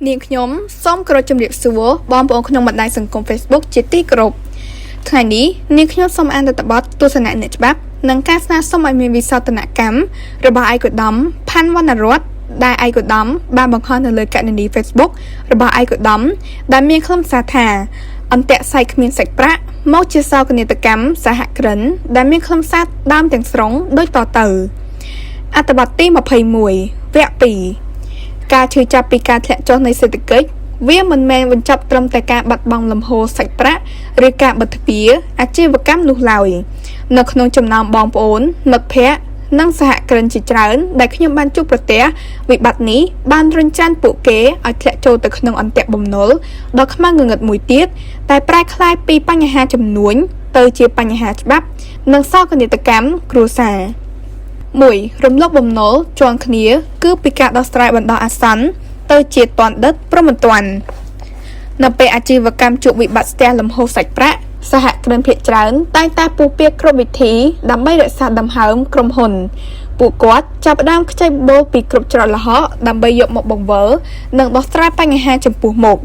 នាងខ្ញុំសូមគោរពជំរាបសួរបងប្អូនក្នុងបណ្ដាញសង្គម Facebook ជាទីគោរពថ្ងៃនេះនាងខ្ញុំសូមអានទស្សនបទទស្សនៈអ្នកច្បាប់និងការស្នើសុំឲ្យមានវិសោធនកម្មរបស់ឯកឧត្តមផាន់វណ្ណរតន៍ដែលឯកឧត្តមបានបង្ហោះនៅលើកណនី Facebook របស់ឯកឧត្តមដែលមានខ្លឹមសារថាអន្តៈស័យគ្មានសាច់ប្រាក់មកជាសោកនាដកម្មសហគ្រិនដែលមានខ្លឹមសារដើមទាំងស្រុងដូចតទៅអត្ថបទទី21វគ្គ2ការឈឺចាប់ពីការធ្លាក់ចុះនៃសេដ្ឋកិច្ចវាមិនមែនបញ្ចប់ត្រឹមតែការបាត់បង់លំហូរសាច់ប្រាក់ឬការបិទទ្វារអាជីវកម្មនោះឡើយនៅក្នុងចំណោមបងប្អូនមិត្តភ័ក្តិនិងសហគ្រិនជាច្រើនដែលខ្ញុំបានជួបប្រទះវិបត្តិនេះបានរុញច្រានពួកគេឲ្យធ្លាក់ចូលទៅក្នុងអន្ទាក់បំណុលដ៏ខ្មៅងងឹតមួយទៀតតែប្រែក្លាយពីបញ្ហាចំនួនទៅជាបញ្ហាច្បាប់និងសោកនាដកម្មគ្រួសារ1រំលោភបំណុលជាន់គ្នាគឺពីការដោះស្រាយបណ្ដោះអាសន្នទៅជាទាន់ដិតព្រមមិនទាន់នៅពេលអាជីវកម្មជួបវិបត្តិស្ទះលំហូរសាច់ប្រាក់សហគ្រិនភាគច្រើនតែងតែពុះពៀគ្រប់វិធីដើម្បីរក្សាដង្ហើមក្រុមហ៊ុនពួកគាត់ចាប់ផ្ដើមខ្ចីបុលពីគ្រប់ច្រកល្ហកដើម្បីយកមកបង្វិលនិងដោះស្រាយបញ្ហាចំពោះមុខ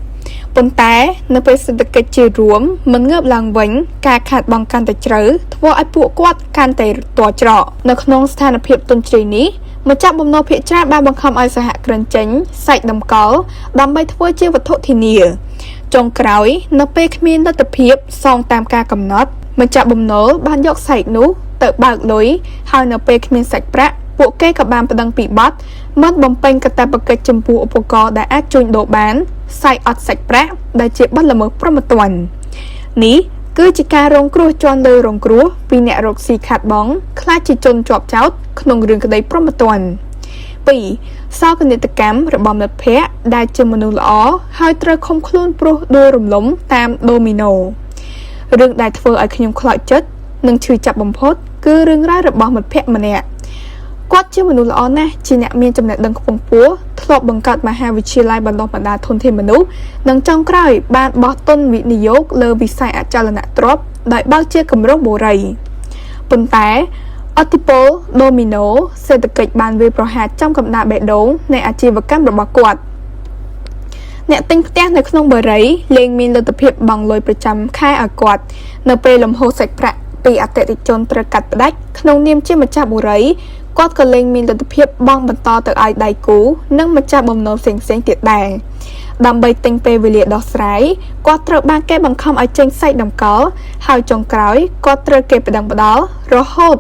ប៉ុន្តែនៅពេលសេដ្ឋកិច្ចជារួមមិនងើបឡើងវិញការខាតបង់កាន់តែជ្រៅធ្វើឲ្យពួកគាត់កាន់តែទាល់ច្រកនៅក្នុងស្ថានភាពទន់ជ្រាយនេះម្ចាស់បំណុលភាគច្រើនបានបង្ខំឲ្យសហគ្រិនចេញសាច់តម្កល់ដើម្បីធ្វើជាវត្ថុធានាចុងក្រោយនៅពេលគ្មានលទ្ធភាពសងតាមការកំណត់ម្ចាស់បំណុលបានយកសាច់នោះទៅបើកលុយហើយនៅពេលគ្មានសាច់ប្រាក់ពួកគេក៏បានប្តឹងពីបទមិនបំពេញកាតព្វកិច្ចចំពោះឧបករណ៍ដែលអាចជួញដូរបានសាច់អត់សាច់ប្រាក់ដែលជាបទល្មើសព្រហ្មទណ្ឌនេះគឺជាការរងគ្រោះជាន់លើរងគ្រោះពីអ្នករកស៊ីខាតបង់ខ្លាចជាជនជាប់ចោទក្នុងរឿងក្តីព្រហ្មទណ្ឌ2សោកនាដកម្មរបស់មិត្តភ័ក្តិដែលជាមនុស្សល្អហើយត្រូវឃុំខ្លួនព្រោះដួលរំលំតាមដូមីណូរឿងដែលធ្វើឲ្យខ្ញុំខ្លោចចិត្តនិងឈឺចាប់បំផុតគឺរឿងរ៉ាវរបស់មិត្តភ័ក្តិម្នាក់គាត់ជាមនុស្សល្អណាស់ជាអ្នកមានចំណេះដឹងខ្ពង់ខ្ពស់ធ្លាប់បង្កើតមហាវិទ្យាល័យបណ្ដុះបណ្ដាលធនធានមនុស្សនិងចុងក្រោយបានបោះទុនវិនិយោគលើវិស័យអចលនទ្រព្យដោយបើកជាគម្រោងបូរីប៉ុន្តែអតិពលដូមីណូសេដ្ឋកិច្ចបានវាយប្រហារចំកណ្ដាលបេះដូងនៃអាជីវកម្មរបស់គាត់អ្នកទិញផ្ទះនៅក្នុងបូរីលែងមានលទ្ធភាពបង់លុយប្រចាំខែឲ្យគាត់នៅពេលលំហូរសាច់ប្រាក់ពីអតិថិជនត្រូវកាត់ផ្ដាច់ក្នុងនាមជាម្ចាស់បូរីគាត់ក៏លែងមានលទ្ធភាពបង់បន្តទៅឲ្យដៃគូនិងម្ចាស់បំណុលផ្សេងៗទៀតដែរដើម្បីទិញពេលវេលាដោះស្រាយគាត់ត្រូវបានគេបង្ខំឲ្យចេញសាច់តម្កល់ហើយចុងក្រោយគាត់ត្រូវគេប្តឹងផ្ដាល់រហូត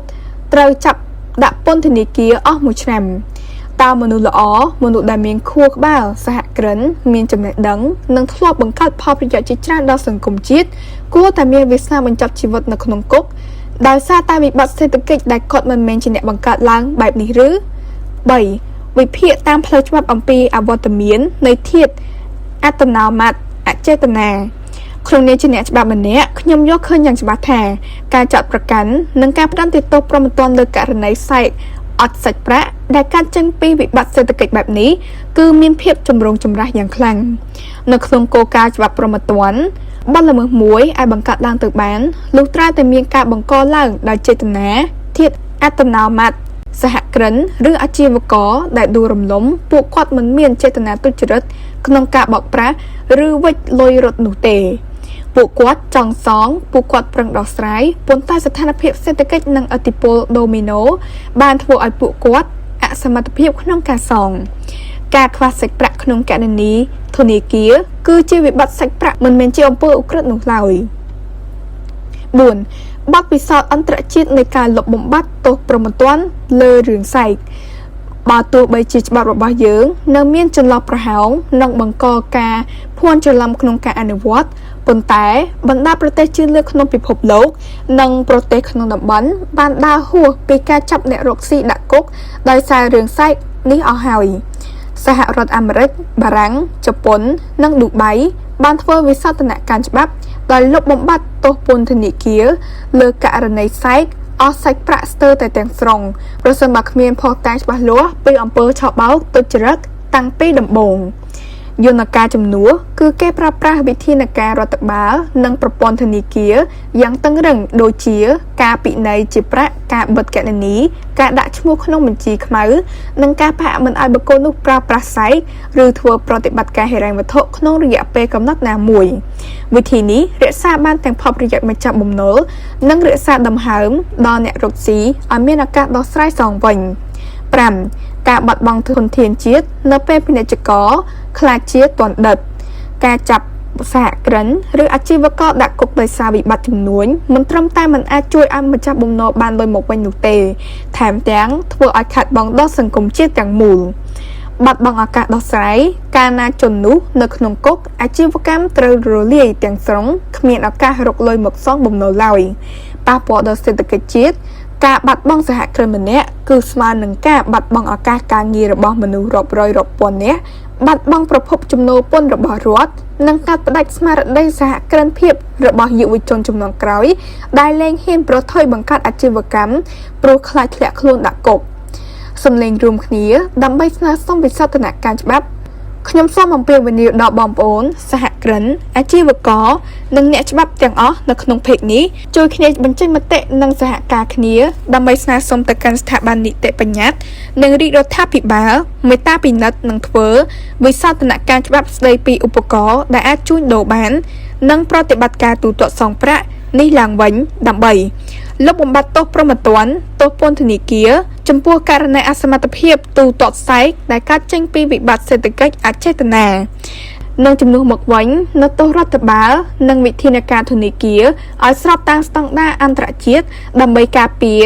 ត្រូវចាប់ដាក់ពន្ធនាគារអស់មួយឆ្នាំតើមនុស្សល្អមនុស្សដែលមានខួរក្បាលសហគ្រិនមានចំណេះដឹងនិងធ្លាប់បង្កើតផលប្រយោជន៍ជាច្រើនដល់សង្គមជាតិគួរតែមានវាសនាបញ្ចប់ជីវិតនៅក្នុងគុកដោយសារតែវិបត្តិសេដ្ឋកិច្ចដែលគាត់មិនមែនជាអ្នកបង្កើតឡើងបែបនេះឬ3វិភាគតាមផ្លូវច្បាប់អំពីអវត្តមាននៃធាតុអត្តនោម័តអចេតនាក្នុងនាមជាអ្នកច្បាប់ម្នាក់ខ្ញុំយកឃើញយ៉ាងច្បាស់ថាការចាត់ប្រកាន់និងការផ្តន្ទាទោសព្រហ្មទណ្ឌលើករណីសាច់អត់សាច់ប្រាក់ដែលកើតចេញពីវិបត្តិសេដ្ឋកិច្ចបែបនេះគឺមានភាពចម្រូងចម្រាសយ៉ាងខ្លាំងនៅក្នុងគោលការណ៍ច្បាប់ព្រហ្មទណ្ឌបទល្មើសមួយអាចបង្កើតឡើងទៅបានលុះត្រាតែមានការបង្កឡើងដោយចេតនាធាតុអត្តនោម័តសហគ្រិនឬអាជីវករដែលដួលរំលំពួកគាត់មិនមានចេតនាទុច្ចរិតក្នុងការបោកប្រាស់ឬវិច្ចលុយរត់នោះទេពួកគាត់ចង់សងពួកគាត់ប្រឹងដោះស្រាយប៉ុន្តែស្ថានភាពសេដ្ឋកិច្ចនិងឥទ្ធិពលដូមីណូបានធ្វើឲ្យពួកគាត់អសមត្ថភាពក្នុងការសងការខ្វះសាច់ប្រាក់ក្នុងគណនីធនាគារគឺជាវិបត្តិសាច់ប្រាក់មិនមែនជាអំពើឧក្រិដ្ឋនោះឡើយ4បទពិសោធន៍អន្តរជាតិនៃការលុបបំបាត់ទោសព្រហ្មទណ្ឌលើរឿងសែកបើទោះបីជាច្បាប់របស់យើងនៅមានចន្លោះប្រហោងនិងបង្កការភ័ន្តច្រឡំក្នុងការអនុវត្តប៉ុន្តែបណ្ដាប្រទេសជឿនលឿនក្នុងពិភពលោកនិងប្រទេសក្នុងតំបន់បានដើរហួសពីការចាប់អ្នករកស៊ីដាក់គុកដោយសាររឿងសែកនេះអស់ហើយសហរដ្ឋអាមេរិកបារាំងជប៉ុននិងឌូបៃបានធ្វើវិសោធនកម្មច្បាប់ដោយលុបបំបាត់ទោសពន្ធនាគារលើករណីសែកអស់សាច់ប្រាក់ស្ទើរតែទាំងស្រុងប្រសិនបើគ្មានភស្តុតាងច្បាស់លាស់ពីអំពើឆបោកទុច្ចរិតតាំងពីដំបូង យន្តការជំនួសគឺគេប្រើប្រាស់វិធានការរដ្ឋបាលនិងប្រព័ន្ធធនាគារយ៉ាងតឹងរ៉ឹងដូចជាការពិន័យជាប្រាក់ការបិទគណនីការដាក់ឈ្មោះក្នុងបញ្ជីខ្មៅនិងការផាកមិនឲ្យបុគ្គលនោះប្រើប្រាស់សាយឬធ្វើប្រតិបត្តិការហិរញ្ញវត្ថុក្នុងរយៈពេលកំណត់ណាមួយវិធីនេះរក្សាបានទាំងផលប្រយោជន៍ម្ចាស់បំណុលនិងរក្សាដង្ហើមដល់អ្នករកស៊ីឲ្យមានឱកាសដោះស្រាយសងវិញ 5. ការបាត់បង់ធនធានជាតិនៅពេលពាណិជ្ជករខ្លាចជាទណ្ឌិតការចាប់សហគ្រិនឬអាជីវករដាក់គុកដោយសារវិបត្តិជំនួញមិនត្រឹមតែមិនអាចជួយឲ្យម្ចាស់បំណុលបានលុយមកវិញនោះទេថែមទាំងធ្វើឲ្យខាតបង់ដល់សង្គមជាតិទាំងមូលបាត់បង់ឱកាសដោះស្រាយការណាជននោះនៅក្នុងគុកអាជីវកម្មត្រូវរលាយទាំងស្រុងគ្មានឱកាសរកលុយមកសងបំណុលឡើយប៉ះពាល់ដល់សេដ្ឋកិច្ចជាតិការបាត់បង់សហគ្រិនម្នាក់គឺស្មើនឹងការបាត់បង់ឱកាសការងាររបស់មនុស្សរាប់រយរាប់ពាន់នាក់បាត់បង់ប្រភពចំណូលពន្ធរបស់រដ្ឋនិងកាត់ផ្តាច់ស្មារតីសហគ្រិនភាពរបស់យុវជនជំនាន់ក្រោយដែលលែងហ៊ានប្រថុយបង្កើតអាជីវកម្មព្រោះខ្លាចធ្លាក់ខ្លួនដាក់គុកសំឡេងរួមគ្នាដើម្បីស្នើសុំវិសោធនកម្មច្បាប់ខ្ញុំសូមអំពាវនាវដល់បងប្អូនសហគ្រិនអាជីវករនិងអ្នកច្បាប់ទាំងអស់នៅក្នុងเพจនេះជួយគ្នាបញ្ចេញមតិនិងសហការគ្នាដើម្បីស្នើសុំទៅកាន់ស្ថាប័ននីតិបញ្ញត្តិនិងរាជរដ្ឋាភិបាលមេត្តាពិនិត្យនិងធ្វើវិសោធនកម្មច្បាប់ស្តីពីឧបករណ៍ដែលអាចជួញដូរបាននិងប្រតិបត្តិការទូទាត់សងប្រាក់នេះឡើងវិញដើម្បីលុបបំបាត់ទោសប្រមទ័នទោសពន្ធនាគារចំពោះករណីអសមត្ថភាពទូទាត់សែកដែលកើតចេញពីវិបត្តិសេដ្ឋកិច្ចអចេតនានិងជំនួសមកវិញនៅទោសរដ្ឋបាលនិងវិធានការធនាគារឲ្យស្របតាមស្តង់ដារអន្តរជាតិដើម្បីការពារ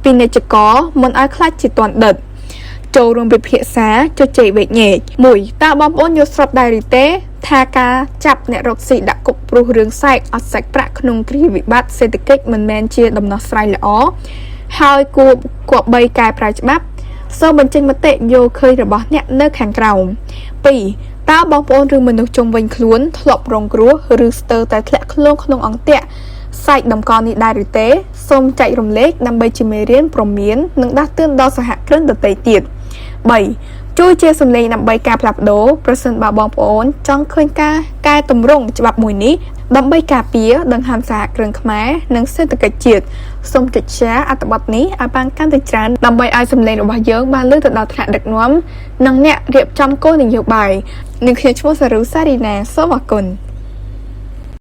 ពាណិជ្ជករមិនឲ្យខ្លាចជាទណ្ឌិតចូលរួមពិភាក្សាជជែកវែកញែក 1. តើបងប្អូនយល់ស្របដែរឬទេថាការចាប់អ្នករកស៊ីដាក់គុកព្រោះរឿងសែកអត់សាច់ប្រាក់ក្នុងគ្រាវិបត្តិសេដ្ឋកិច្ចមិនមែនជាដំណោះស្រាយល្អហើយគួរបីកែប្រែច្បាប់សូមបញ្ចេញមតិយល់ឃើញរបស់អ្នកនៅខាងក្រោម 2. តើបងប្អូនឬមនុស្សជុំវិញខ្លួនធ្លាប់រងគ្រោះឬស្ទើរតែធ្លាក់ខ្លួនក្នុងអន្ទាក់សាច់តម្កល់នេះដែរឬទេសូមចែករំលែកដើម្បីជាមេរៀនព្រមាននិងដាស់តឿនដល់សហគ្រិនដទៃទៀត 3. ជួយជាសម្លេងដើម្បីការផ្លាស់ប្ដូរប្រសិនបើបងប្អូនចង់ឃើញការកែតម្រង់ច្បាប់មួយនេះដើម្បីការពារដង្ហើមសហគ្រិនខ្មែរនិងសេដ្ឋកិច្ចជាតិសូមចុច share អត្ថបទនេះឲ្យបានកាន់តែច្រើនដើម្បីឲ្យសម្លេងរបស់យើងបានលើទៅដល់ថ្នាក់ដឹកនាំនិងអ្នករៀបចំគោលនយោបាយនិងខ្ញុំឈ្មោះសារូសារីណាសូមអរគុណ